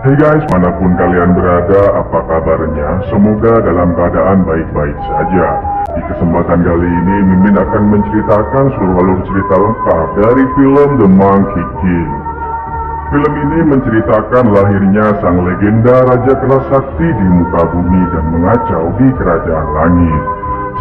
Hey guys, manapun kalian berada, apa kabarnya? Semoga dalam keadaan baik-baik saja. Di kesempatan kali ini, Mimin akan menceritakan seluruh alur cerita lengkap dari film The Monkey King. Film ini menceritakan lahirnya sang legenda Raja Kera Sakti di muka bumi dan mengacau di kerajaan langit.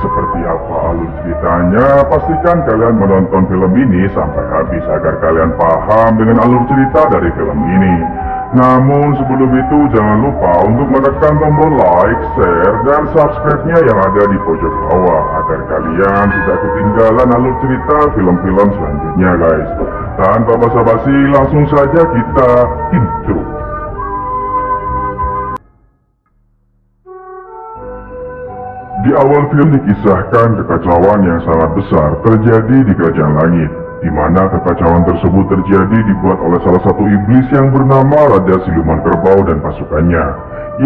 Seperti apa alur ceritanya? Pastikan kalian menonton film ini sampai habis agar kalian paham dengan alur cerita dari film ini. Namun sebelum itu jangan lupa untuk menekan tombol like, share, dan subscribe-nya yang ada di pojok bawah agar kalian tidak ketinggalan alur cerita film-film selanjutnya guys. Tanpa basa-basi langsung saja kita intro. Di awal film dikisahkan kekacauan yang sangat besar terjadi di kerajaan langit, di mana kekacauan tersebut terjadi dibuat oleh salah satu iblis yang bernama Raja Siluman Kerbau dan pasukannya,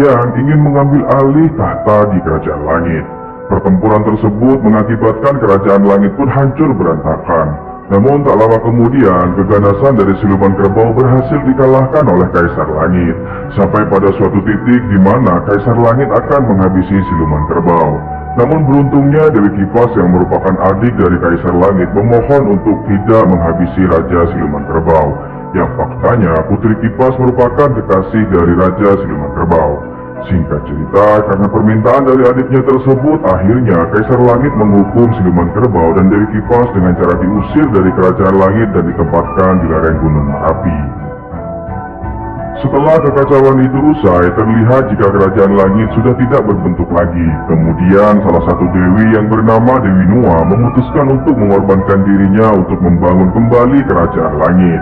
yang ingin mengambil alih tahta di kerajaan langit. Pertempuran tersebut mengakibatkan kerajaan langit pun hancur berantakan. Namun tak lama kemudian, keganasan dari Siluman Kerbau berhasil dikalahkan oleh Kaisar Langit, sampai pada suatu titik di mana Kaisar Langit akan menghabisi Siluman Kerbau. Namun beruntungnya Dewi Kipas yang merupakan adik dari Kaisar Langit memohon untuk tidak menghabisi Raja Siluman Kerbau, yang faktanya Putri Kipas merupakan kekasih dari Raja Siluman Kerbau. Singkat cerita, karena permintaan dari adiknya tersebut, akhirnya Kaisar Langit menghukum Siluman Kerbau dan Dewi Kipas dengan cara diusir dari kerajaan langit dan ditempatkan di lereng Gunung Merapi. Setelah kekacauan itu usai, terlihat jika kerajaan langit sudah tidak berbentuk lagi. Kemudian salah satu dewi yang bernama Dewi Nuwa memutuskan untuk mengorbankan dirinya untuk membangun kembali kerajaan langit,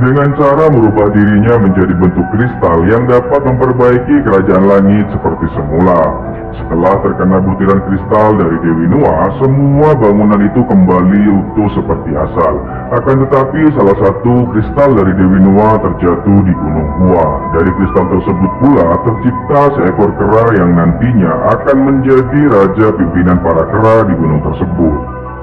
dengan cara merubah dirinya menjadi bentuk kristal yang dapat memperbaiki kerajaan langit seperti semula. Setelah terkena butiran kristal dari Dewi Nuwa, semua bangunan itu kembali utuh seperti asal. Akan tetapi salah satu kristal dari Dewi Nuwa terjatuh di Gunung Hua. Dari kristal tersebut pula tercipta seekor kera yang nantinya akan menjadi raja pimpinan para kera di gunung tersebut.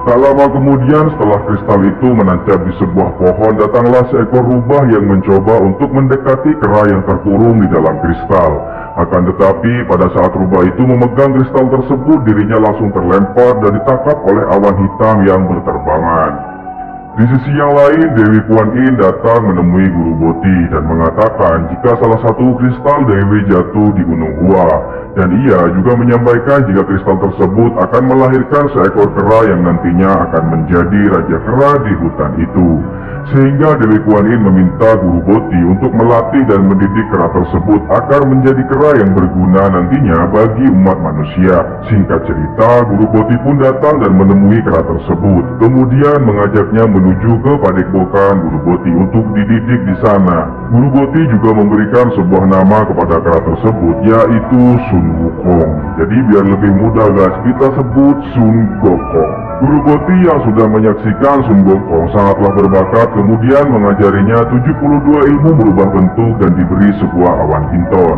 Tak lama kemudian setelah kristal itu menancap di sebuah pohon, datanglah seekor rubah yang mencoba untuk mendekati kera yang terkurung di dalam kristal. Akan tetapi pada saat rubah itu memegang kristal tersebut, dirinya langsung terlempar dan ditangkap oleh awan hitam yang berterbangan. Di sisi yang lain, Dewi Kuan Yin datang menemui Guru Boti dan mengatakan jika salah satu kristal Dewi jatuh di Gunung Hua, dan ia juga menyampaikan jika kristal tersebut akan melahirkan seekor kera yang nantinya akan menjadi raja kera di hutan itu. Sehingga Dewi Kuan Yin meminta Guru Boti untuk melatih dan mendidik kera tersebut agar menjadi kera yang berguna nantinya bagi umat manusia. Singkat cerita, Guru Boti pun datang dan menemui kera tersebut, kemudian mengajaknya menuju ke padepokan Guru Boti untuk dididik di sana. Guru Boti juga memberikan sebuah nama kepada kera tersebut, yaitu Sun Wukong. Jadi biar lebih mudah guys, kita sebut Sun Gokong. Guru Boti yang sudah menyaksikan Sun Gokong sangatlah berbakat, kemudian mengajarinya 72 ilmu berubah bentuk dan diberi sebuah awan hinton.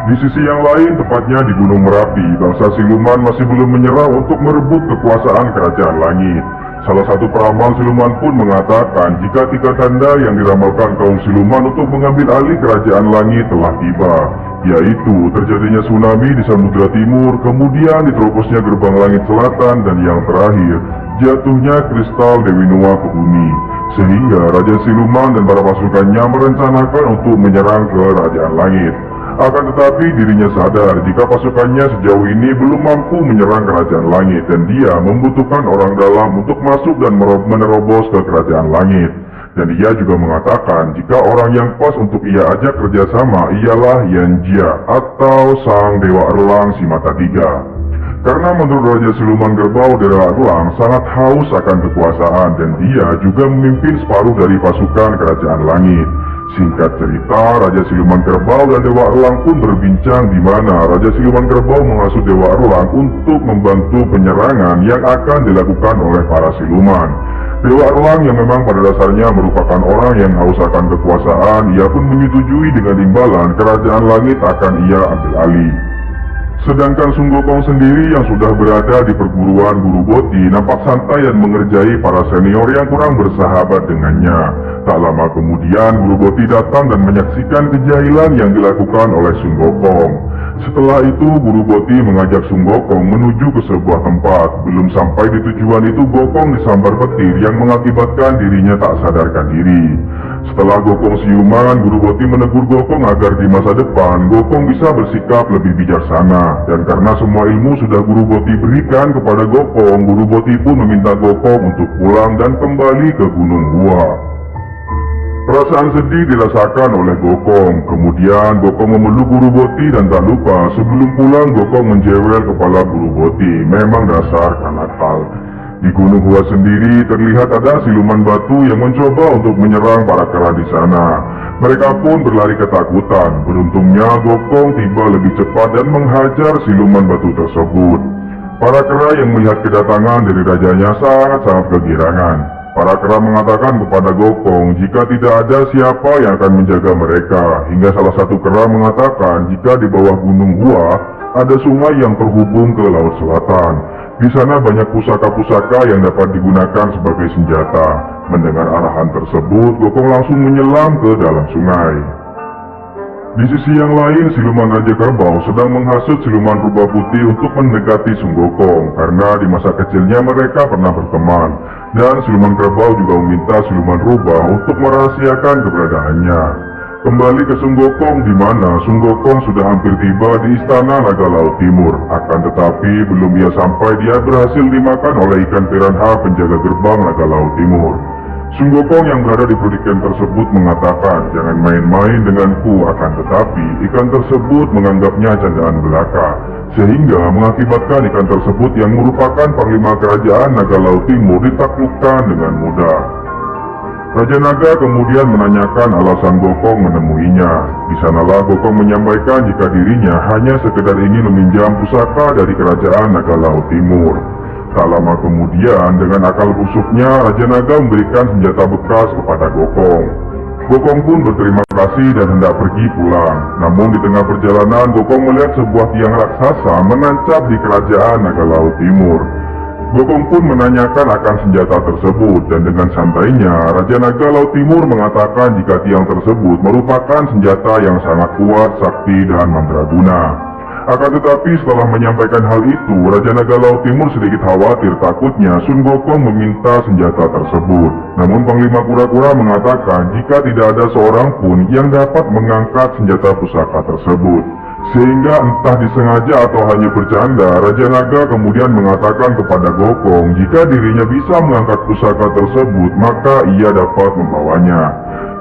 Di sisi yang lain, tepatnya di Gunung Merapi, bangsa siluman masih belum menyerah untuk merebut kekuasaan kerajaan langit. Salah satu peramal siluman pun mengatakan jika 3 tanda yang diramalkan kaum siluman untuk mengambil alih kerajaan langit telah tiba, yaitu terjadinya tsunami di Samudra Timur, kemudian diterobosnya gerbang langit selatan, dan yang terakhir, jatuhnya kristal Dewi Nuwa ke bumi. Sehingga Raja Siluman dan para pasukannya merencanakan untuk menyerang ke kerajaan langit. Akan tetapi dirinya sadar jika pasukannya sejauh ini belum mampu menyerang kerajaan langit, dan dia membutuhkan orang dalam untuk masuk dan menerobos ke kerajaan langit. Dan ia juga mengatakan jika orang yang pas untuk ia ajak kerjasama ialah Yanjia atau sang Dewa Erlang si mata tiga. Karena menurut Raja Siluman Kerbau, Dewa Erlang sangat haus akan kekuasaan dan dia juga memimpin separuh dari pasukan kerajaan langit. Singkat cerita, Raja Siluman Kerbau dan Dewa Erlang pun berbincang di mana Raja Siluman Kerbau menghasut Dewa Erlang untuk membantu penyerangan yang akan dilakukan oleh para siluman. Dewa Erlang yang memang pada dasarnya merupakan orang yang haus akan kekuasaan, ia pun menyetujui dengan imbalan kerajaan langit akan ia ambil alih. Sedangkan Sun Gokong sendiri yang sudah berada di perguruan Guru Boti nampak santai dan mengerjai para senior yang kurang bersahabat dengannya. Tak lama kemudian Guru Boti datang dan menyaksikan kejahilan yang dilakukan oleh Sun Gokong. Setelah itu Guru Boti mengajak Sun Gokong menuju ke sebuah tempat. Belum sampai di tujuan itu Gokong disambar petir yang mengakibatkan dirinya tak sadarkan diri. Setelah Gokong siuman, Guru Boti menegur Gokong agar di masa depan Gokong bisa bersikap lebih bijaksana. Dan karena semua ilmu sudah Guru Boti berikan kepada Gokong, Guru Boti pun meminta Gokong untuk pulang dan kembali ke Gunung Gua. Perasaan sedih dirasakan oleh Gokong. Kemudian Gokong memeluk Guru Boti dan tak lupa sebelum pulang Gokong menjewel kepala Guru Boti. Memang dasar kanakal. Di Gunung Gua sendiri terlihat ada siluman batu yang mencoba untuk menyerang para kera di sana. Mereka pun berlari ketakutan. Beruntungnya Gokong tiba lebih cepat dan menghajar siluman batu tersebut. Para kera yang melihat kedatangan dari rajanya sangat-sangat kegirangan. Para kera mengatakan kepada Gokong jika tidak ada siapa yang akan menjaga mereka. Hingga salah satu kera mengatakan jika di bawah Gunung Gua ada sungai yang terhubung ke Laut Selatan. Di sana banyak pusaka-pusaka yang dapat digunakan sebagai senjata. Mendengar arahan tersebut, Gokong langsung menyelam ke dalam sungai. Di sisi yang lain, siluman Raja Kerbau sedang menghasut siluman rubah putih untuk mendekati Sun Gokong. Karena di masa kecilnya mereka pernah berteman. Dan siluman kerbau juga meminta siluman rubah untuk merahasiakan keberadaannya. Kembali ke Sun Gokong di mana Sun Gokong sudah hampir tiba di istana Naga Laut Timur. Akan tetapi belum ia sampai dia berhasil dimakan oleh ikan piranha penjaga gerbang Naga Laut Timur. Sun Gokong yang berada di perut ikan tersebut mengatakan jangan main-main denganku, akan tetapi ikan tersebut menganggapnya candaan belaka. Sehingga mengakibatkan ikan tersebut yang merupakan panglima kerajaan Naga Laut Timur ditaklukkan dengan mudah. Raja Naga kemudian menanyakan alasan Gokong menemuinya. Di sanalah Gokong menyampaikan jika dirinya hanya sekedar ingin meminjam pusaka dari kerajaan Naga Laut Timur. Tak lama kemudian dengan akal busuknya Raja Naga memberikan senjata bekas kepada Gokong. Gokong pun berterima kasih dan hendak pergi pulang. Namun di tengah perjalanan Gokong melihat sebuah tiang raksasa menancap di kerajaan Naga Laut Timur. Gokong pun menanyakan akan senjata tersebut dan dengan santainya Raja Naga Laut Timur mengatakan jika tiang tersebut merupakan senjata yang sangat kuat, sakti dan mandraguna. Akan tetapi setelah menyampaikan hal itu, Raja Naga Laut Timur sedikit khawatir takutnya Sun Gokong meminta senjata tersebut. Namun Panglima Kura-Kura mengatakan jika tidak ada seorang pun yang dapat mengangkat senjata pusaka tersebut. Sehingga entah disengaja atau hanya bercanda, Raja Naga kemudian mengatakan kepada Gokong jika dirinya bisa mengangkat pusaka tersebut, maka ia dapat membawanya.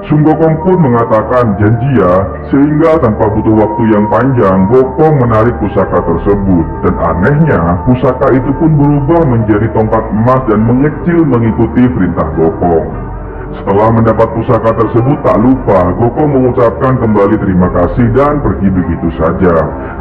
Sun Gokong pun mengatakan janji ya, sehingga tanpa butuh waktu yang panjang, Gokong menarik pusaka tersebut. Dan anehnya, pusaka itu pun berubah menjadi tongkat emas dan mengecil mengikuti perintah Gokong. Setelah mendapat pusaka tersebut tak lupa Gokong mengucapkan kembali terima kasih dan pergi begitu saja.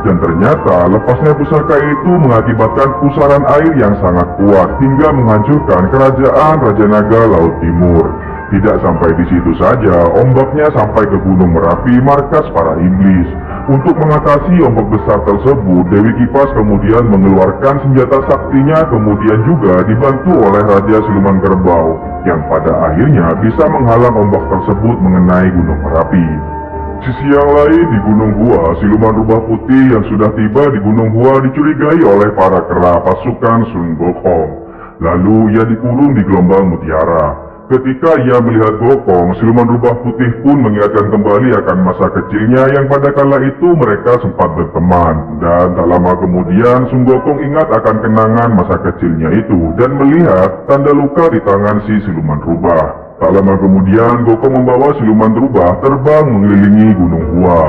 Dan ternyata lepasnya pusaka itu mengakibatkan pusaran air yang sangat kuat hingga menghancurkan kerajaan Raja Naga Laut Timur. Tidak sampai di situ saja, ombaknya sampai ke Gunung Merapi, markas para iblis. Untuk mengatasi ombak besar tersebut, Dewi Kipas kemudian mengeluarkan senjata saktinya, kemudian juga dibantu oleh Raja Siluman Kerbau, yang pada akhirnya bisa menghalang ombak tersebut mengenai Gunung Merapi. Sisi yang lain di Gunung Gua, siluman rubah putih yang sudah tiba di Gunung Gua dicurigai oleh para kera pasukan Sun Gokong. Lalu ia dikurung di gelombang mutiara. Ketika ia melihat Gokong, siluman rubah putih pun mengingatkan kembali akan masa kecilnya yang pada kala itu mereka sempat berteman. Dan tak lama kemudian Sun Gokong ingat akan kenangan masa kecilnya itu dan melihat tanda luka di tangan si siluman rubah. Tak lama kemudian Gokong membawa siluman rubah terbang mengelilingi Gunung Gua.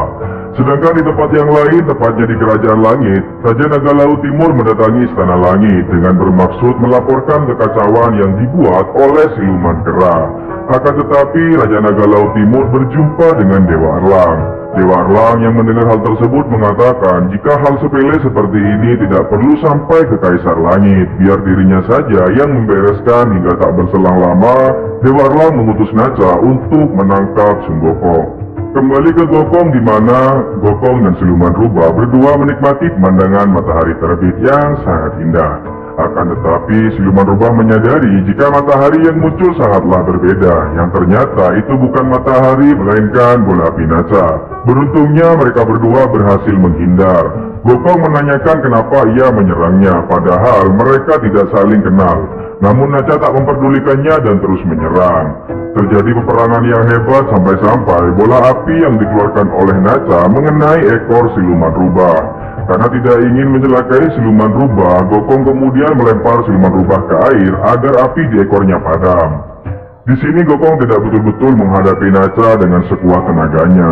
Sedangkan di tempat yang lain, tepatnya di Kerajaan Langit, Raja Naga Laut Timur mendatangi Istana Langit dengan bermaksud melaporkan kekacauan yang dibuat oleh siluman kera. Akan tetapi Raja Naga Laut Timur berjumpa dengan Dewa Erlang. Dewa Erlang yang mendengar hal tersebut mengatakan jika hal sepele seperti ini tidak perlu sampai ke Kaisar Langit, biar dirinya saja yang membereskan. Hingga tak berselang lama, Dewa Erlang mengutus Naca untuk menangkap Sun Gokong. Kembali ke Gokong di mana Gokong dan siluman rubah berdua menikmati pemandangan matahari terbit yang sangat indah. Akan tetapi siluman rubah menyadari jika matahari yang muncul sangatlah berbeda, yang ternyata itu bukan matahari melainkan bola api Naca. Beruntungnya mereka berdua berhasil menghindar. Gokong menanyakan kenapa ia menyerangnya, padahal mereka tidak saling kenal. Namun Naca tak memperdulikannya dan terus menyerang. Terjadi peperangan yang hebat sampai-sampai bola api yang dikeluarkan oleh Naca mengenai ekor siluman rubah. Karena tidak ingin mencelakai siluman rubah, Gokong kemudian melempar siluman rubah ke air agar api di ekornya padam. Di sini Gokong tidak betul-betul menghadapi Naca dengan sekuat tenaganya,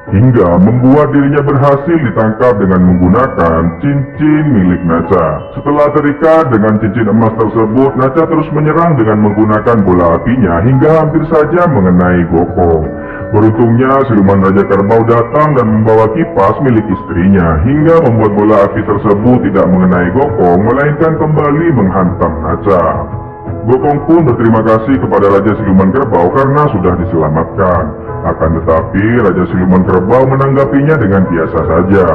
hingga membuat dirinya berhasil ditangkap dengan menggunakan cincin milik Naca. Setelah terikat dengan cincin emas tersebut, Naca terus menyerang dengan menggunakan bola apinya hingga hampir saja mengenai Gokong. Beruntungnya siluman Raja Kerbau datang dan membawa kipas milik istrinya hingga membuat bola api tersebut tidak mengenai Gokong melainkan kembali menghantam Naca. Gokong pun berterima kasih kepada Raja Siluman Kerbau karena sudah diselamatkan. Akan tetapi Raja Siluman Kerbau menanggapinya dengan biasa saja.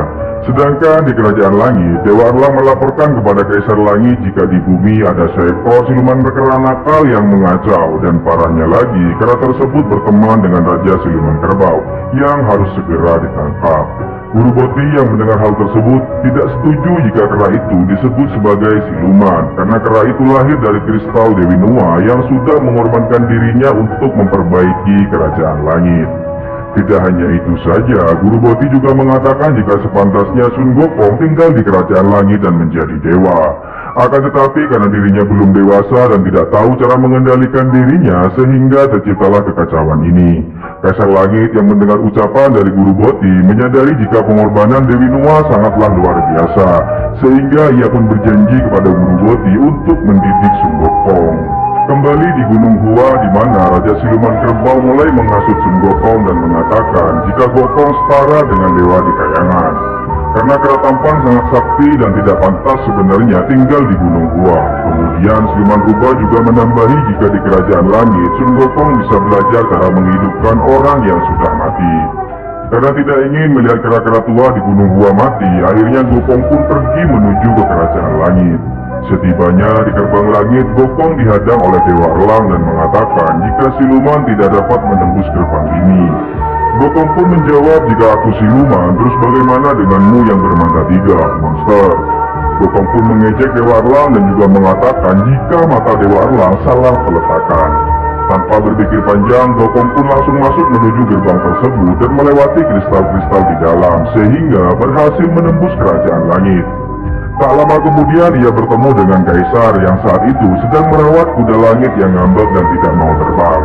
Sedangkan di Kerajaan Langit, Dewa Erlang melaporkan kepada Kaisar Langit jika di bumi ada seekor siluman berkera nakal yang mengacau, dan parahnya lagi kera tersebut berteman dengan Raja Siluman Kerbau yang harus segera ditangkap. Guru Boti yang mendengar hal tersebut tidak setuju jika kera itu disebut sebagai siluman, karena kera itu lahir dari kristal Dewi Nuwa yang sudah mengorbankan dirinya untuk memperbaiki Kerajaan Langit. Tidak hanya itu saja, Guru Boti juga mengatakan jika sepantasnya Sun Gokong tinggal di Kerajaan Langit dan menjadi dewa. Akan tetapi karena dirinya belum dewasa dan tidak tahu cara mengendalikan dirinya, sehingga terciptalah kekacauan ini. Kaisar Langit yang mendengar ucapan dari Guru Boti menyadari jika pengorbanan Dewi Nuwa sangatlah luar biasa, sehingga ia pun berjanji kepada Guru Boti untuk mendidik Sun Gokong. Kembali di Gunung Hua di mana Raja Siluman Kerbau mulai menghasut Sun Gokong dan mengatakan jika Gokong setara dengan dewa di kayangan. Karena kera tampan sangat sakti dan tidak pantas sebenarnya tinggal di Gunung Hua. Kemudian siluman rubah juga menambahi jika di Kerajaan Langit Sun Gokong bisa belajar cara menghidupkan orang yang sudah mati. Karena tidak ingin melihat kera-kera tua di Gunung Hua mati, akhirnya Gokong pun pergi menuju ke Kerajaan Langit. Setibanya di gerbang langit, Gokong dihadang oleh Dewa Erlang dan mengatakan jika siluman tidak dapat menembus gerbang ini. Gokong pun menjawab, jika aku siluman, terus bagaimana denganmu yang bermata tiga, monster? Gokong pun mengejek Dewa Erlang dan juga mengatakan jika mata Dewa Erlang salah peletakan. Tanpa berpikir panjang, Gokong pun langsung masuk menuju gerbang tersebut dan melewati kristal-kristal di dalam, sehingga berhasil menembus Kerajaan Langit. Tak lama kemudian ia bertemu dengan Kaisar yang saat itu sedang merawat kuda langit yang ngambek dan tidak mau terbang.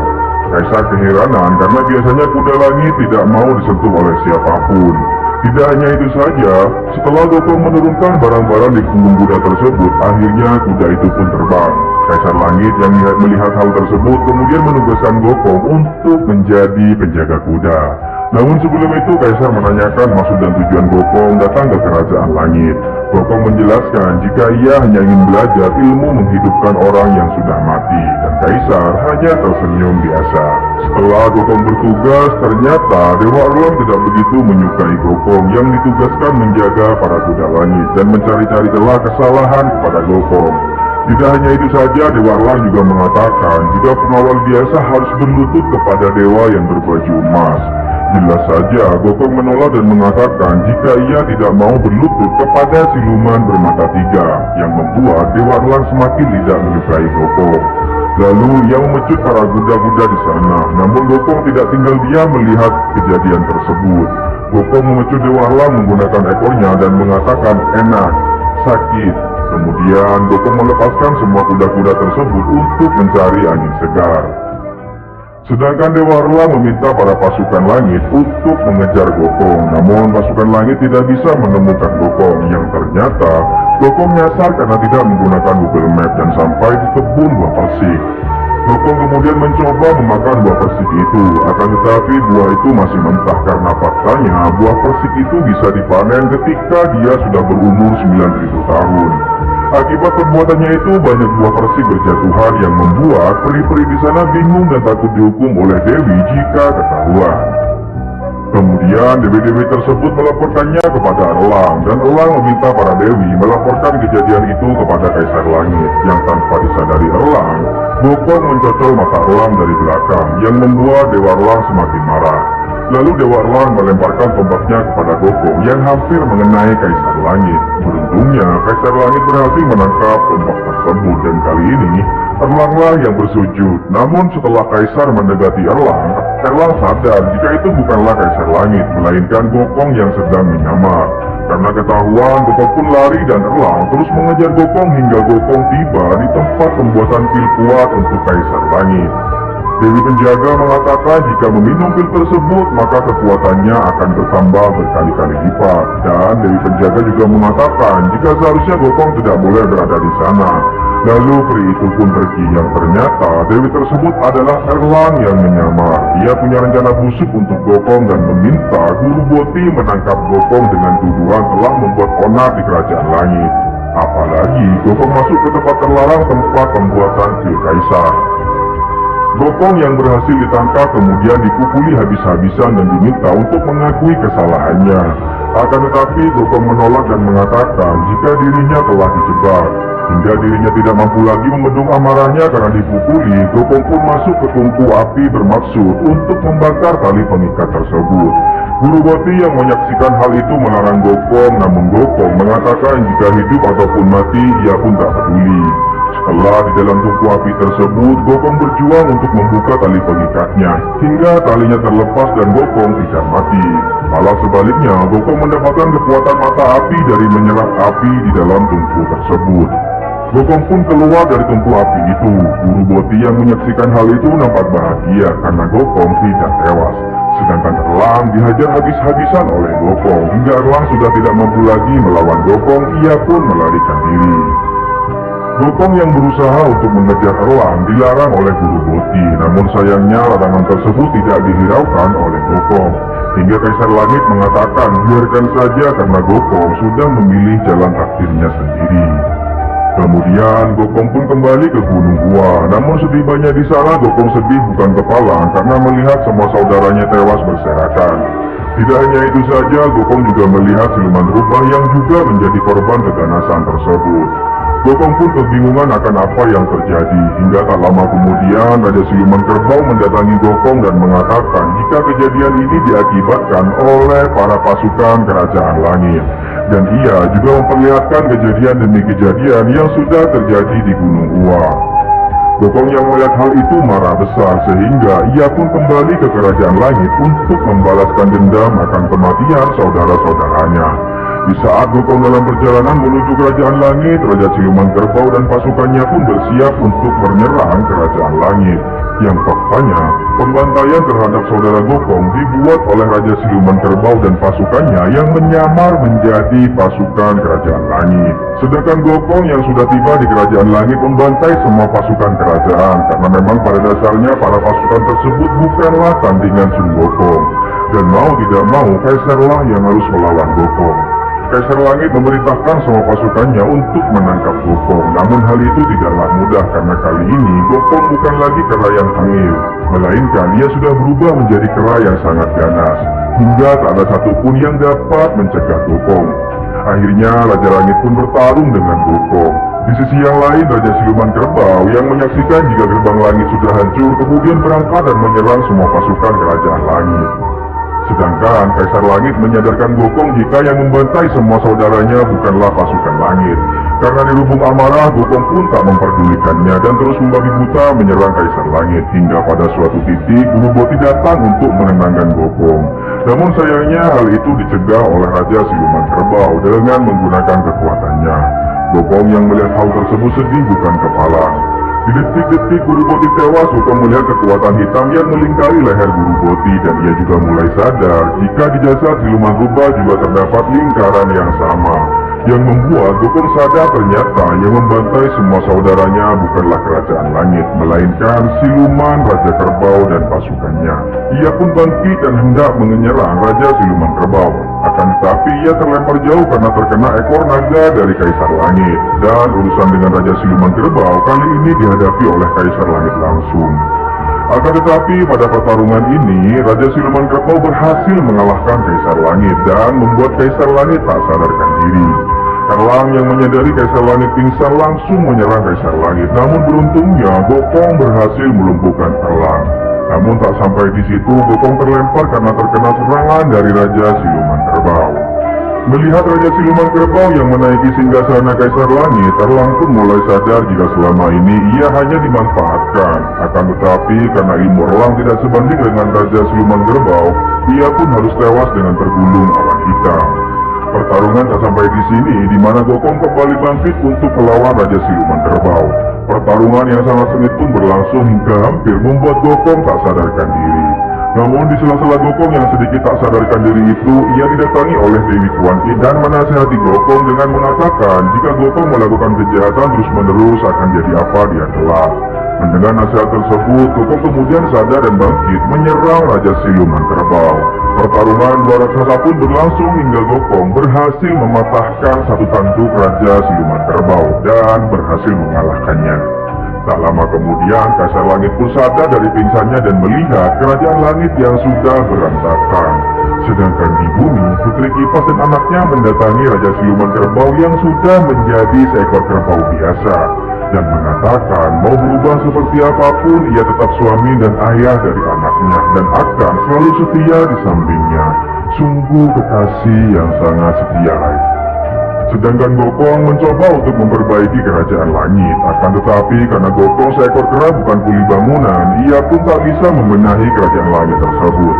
Kaisar keheranan karena biasanya kuda langit tidak mau disentuh oleh siapapun. Tidak hanya itu saja, setelah Gokong menurunkan barang-barang di punggung kuda tersebut, akhirnya kuda itu pun terbang. Kaisar Langit yang melihat hal tersebut kemudian menugaskan Gokong untuk menjadi penjaga kuda. Namun sebelum itu Kaisar menanyakan maksud dan tujuan Gokong datang ke Kerajaan Langit. Gokong menjelaskan jika ia hanya ingin belajar ilmu menghidupkan orang yang sudah mati, dan Kaisar hanya tersenyum biasa. Setelah Gokong bertugas, ternyata Dewa Erlang tidak begitu menyukai Gokong yang ditugaskan menjaga para kuda langit dan mencari-cari celah kesalahan kepada Gokong. Tidak hanya itu saja, Dewa Erlang juga mengatakan jika pengawal biasa harus berlutut kepada dewa yang berbaju emas. Jelas saja Gokong menolak dan mengatakan jika ia tidak mau berlutut kepada siluman bermata tiga, yang membuat Dewa Erlang semakin tidak menyukai Gokong. Lalu ia memecut para kuda-kuda di sana, namun Gokong tidak tinggal diam melihat kejadian tersebut. Gokong memecut Dewa Erlang menggunakan ekornya dan mengatakan enak, sakit. Kemudian Gokong melepaskan semua kuda-kuda tersebut untuk mencari angin segar. Sedangkan Dewa Erlang meminta para pasukan langit untuk mengejar Gokong, namun pasukan langit tidak bisa menemukan Gokong, yang ternyata Gokong nyasar karena tidak menggunakan Google Map dan sampai di kebun buah persik. Gokong kemudian mencoba memakan buah persik itu, akan tetapi buah itu masih mentah karena faktanya buah persik itu bisa dipanen ketika dia sudah berumur 9.000 tahun. Akibat perbuatannya itu banyak buah persik berjatuhan yang membuat peri-peri di sana bingung dan takut dihukum oleh Dewi jika ketahuan. Kemudian dewi-dewi tersebut melaporkannya kepada Erlang, dan Erlang meminta para dewi melaporkan kejadian itu kepada Kaisar Langit. Yang tanpa disadari Erlang, Gokong mencocol mata Erlang dari belakang, yang membuat Dewa Erlang semakin marah. Lalu Dewa Erlang melemparkan tombaknya kepada Gokong yang hampir mengenai Kaisar Langit. Beruntungnya, Kaisar Langit berhasil menangkap tombak tersebut, dan kali ini Erlanglah yang bersujud. Namun setelah Kaisar mendekati Erlang sadar jika itu bukanlah Kaisar Langit, melainkan Gokong yang sedang menyamar. Karena ketahuan, Gokong pun lari dan Erlang terus mengejar Gokong hingga Gokong tiba di tempat pembuatan pil kuat untuk Kaisar Langit. Dewi Penjaga mengatakan jika meminum pil tersebut maka kekuatannya akan bertambah berkali-kali lipat. Dan Dewi Penjaga juga mengatakan jika seharusnya Gokong tidak boleh berada di sana. Lalu peri itu pun pergi, yang ternyata Dewi tersebut adalah Erlang yang menyamar. Dia punya rencana busuk untuk Gokong dan meminta Guru Boti menangkap Gokong dengan tuduhan telah membuat onar di Kerajaan Langit. Apalagi Gokong masuk ke tempat terlarang tempat pembuatan pil Kaisar. Gokong yang berhasil ditangkap kemudian dipukuli habis-habisan dan diminta untuk mengakui kesalahannya. Akan tetapi Gokong menolak dan mengatakan jika dirinya telah dijebak. Hingga dirinya tidak mampu lagi membendung amarahnya karena dipukuli, Gokong pun masuk ke tungku api bermaksud untuk membakar tali pengikat tersebut. Guru Boti yang menyaksikan hal itu melarang Gokong, namun Gokong mengatakan jika hidup ataupun mati ia pun tak peduli. Setelah di dalam tungku api tersebut, Gokong berjuang untuk membuka tali pengikatnya, hingga talinya terlepas dan Gokong tidak mati. Malah sebaliknya, Gokong mendapatkan kekuatan mata api dari menyerap api di dalam tungku tersebut. Gokong pun keluar dari tungku api itu. Guru Boti yang menyaksikan hal itu nampak bahagia karena Gokong tidak tewas. Sedangkan Erlang dihajar habis-habisan oleh Gokong, hingga Erlang sudah tidak mampu lagi melawan Gokong, ia pun melarikan diri. Gokong yang berusaha untuk mengejar Erlang dilarang oleh Guru Boti, namun sayangnya larangan tersebut tidak dihiraukan oleh Gokong. Hingga Kaisar Langit mengatakan biarkan saja karena Gokong sudah memilih jalan takdirnya sendiri. Kemudian Gokong pun kembali ke Gunung Gua, namun setibanya di sana Gokong sedih bukan kepalang karena melihat semua saudaranya tewas berserakan. Tidak hanya itu saja, Gokong juga melihat siluman rubah yang juga menjadi korban keganasan tersebut. Gokong pun kebingungan akan apa yang terjadi, hingga tak lama kemudian Raja Siluman Kerbau mendatangi Gokong dan mengatakan jika kejadian ini diakibatkan oleh para pasukan Kerajaan Langit. Dan ia juga memperlihatkan kejadian demi kejadian yang sudah terjadi di Gunung Gua. Gokong yang melihat hal itu marah besar sehingga ia pun kembali ke Kerajaan Langit untuk membalaskan dendam akan kematian saudara-saudaranya. Di saat Gokong dalam perjalanan menuju Kerajaan Langit, Raja Siluman Kerbau dan pasukannya pun bersiap untuk menyerang Kerajaan Langit. Yang faktanya, pembantaian terhadap saudara Gokong dibuat oleh Raja Siluman Kerbau dan pasukannya yang menyamar menjadi pasukan Kerajaan Langit. Sedangkan Gokong yang sudah tiba di Kerajaan Langit membantai semua pasukan kerajaan, karena memang pada dasarnya para pasukan tersebut bukanlah tandingan Sun Gokong. Dan mau tidak mau, Kaisarlah yang harus melawan Gokong. Kaisar Langit memerintahkan semua pasukannya untuk menangkap Gokong. Namun hal itu tidaklah mudah karena kali ini Gokong bukan lagi kera yang tengil, melainkan ia sudah berubah menjadi kera yang sangat ganas, hingga tak ada satupun yang dapat mencegah Gokong. Akhirnya Raja Langit pun bertarung dengan Gokong. Di sisi yang lain, Raja Siluman Kerbau yang menyaksikan jika gerbang langit sudah hancur kemudian berangkat dan menyerang semua pasukan Kerajaan Langit. Sedangkan Kaisar Langit menyadarkan Gokong jika yang membantai semua saudaranya bukanlah pasukan langit. Karena di lubung amarah, Gokong pun tak memperdulikannya dan terus membabi buta menyerang Kaisar Langit. Hingga pada suatu titik, Guru Boti datang untuk menenangkan Gokong. Namun sayangnya hal itu dicegah oleh Raja Siluman Kerbau dengan menggunakan kekuatannya. Gokong yang melihat hal tersebut sedih bukan kepalang. Di detik-detik Guru Boti tewas, Gokong melihat kekuatan hitam yang melingkari leher Guru Boti dan ia juga mulai sadar jika di jasad siluman rubah juga terdapat lingkaran yang sama. Yang membuat Gokong sadar ternyata yang membantai semua saudaranya bukanlah Kerajaan Langit, melainkan siluman Raja Kerbau dan pasukannya. Ia pun bangkit dan hendak menyerang Raja Siluman Kerbau. Akan tetapi ia terlempar jauh karena terkena ekor naga dari Kaisar Langit. Dan urusan dengan Raja Siluman Kerbau kali ini dihadapi oleh Kaisar Langit langsung. Akan tetapi pada pertarungan ini, Raja Siluman Kerbau berhasil mengalahkan Kaisar Langit dan membuat Kaisar Langit tak sadarkan diri. Erlang yang menyadari Kaisar Langit pingsan langsung menyerang Kaisar Langit. Namun beruntungnya Gokong berhasil melumpuhkan Erlang. Namun tak sampai di situ, Gokong terlempar karena terkena serangan dari Raja Siluman Kerbau. Melihat Raja Siluman Kerbau yang menaiki singgasana Kaisar Langit, Erlang pun mulai sadar jika selama ini ia hanya dimanfaatkan. Akan tetapi karena ilmu Erlang tidak sebanding dengan Raja Siluman Kerbau, ia pun harus tewas dengan tergulung awan hitam. Pertarungan tak sampai di sini, di mana Gokong kembali bangkit untuk melawan Raja Siluman Kerbau. Pertarungan yang sangat sengit pun berlangsung hingga hampir membuat Gokong tak sadarkan diri. Namun di sela-sela Gokong yang sedikit tak sadarkan diri itu, ia didatangi oleh Dewi Kuan Yin dan menasihati Gokong dengan mengatakan jika Gokong melakukan kejahatan terus-menerus akan jadi apa dia kelak. Mendengar nasihat tersebut, Gokong kemudian sadar dan bangkit menyerang Raja Siluman Kerbau. Pertarungan dua raksasa pun berlangsung hingga Gokong berhasil mematahkan satu tanduk Raja Siluman Kerbau dan berhasil mengalahkannya. Tak lama kemudian, Kaisar Langit pun sadar dari pingsannya dan melihat kerajaan langit yang sudah berantakan. Sedangkan di bumi, Putri Kipas dan anaknya mendatangi Raja Siluman Kerbau yang sudah menjadi seekor kerbau biasa dan mengatakan mau berubah seperti apapun, ia tetap suami dan ayah dari anaknya dan akan selalu setia di sampingnya. Sungguh kekasih yang sangat setia, guys. Sedangkan Gokong mencoba untuk memperbaiki kerajaan langit. Akan tetapi karena Gokong seekor kera bukan kuli bangunan, ia pun tak bisa membenahi kerajaan langit tersebut.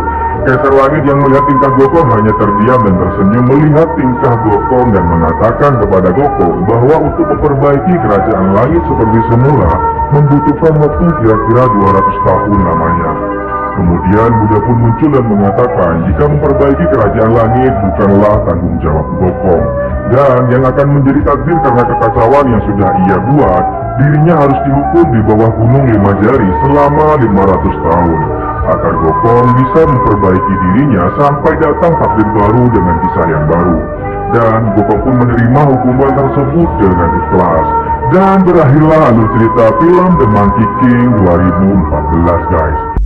Kaisar Langit yang melihat tingkah Gokong hanya terdiam dan tersenyum melihat tingkah Gokong dan mengatakan kepada Gokong bahwa untuk memperbaiki kerajaan langit seperti semula membutuhkan waktu kira-kira 200 tahun lamanya. Kemudian Buddha pun muncul dan mengatakan jika memperbaiki kerajaan langit bukanlah tanggung jawab Gokong, dan yang akan menjadi takdir karena kekacauan yang sudah ia buat, dirinya harus dihukum di bawah gunung 5 jari selama 500 tahun. Agar Gokong bisa memperbaiki dirinya sampai datang takdir baru dengan kisah yang baru. Dan Gokong pun menerima hukuman tersebut dengan ikhlas. Dan berakhirlah alur cerita film The Monkey King 2014, guys.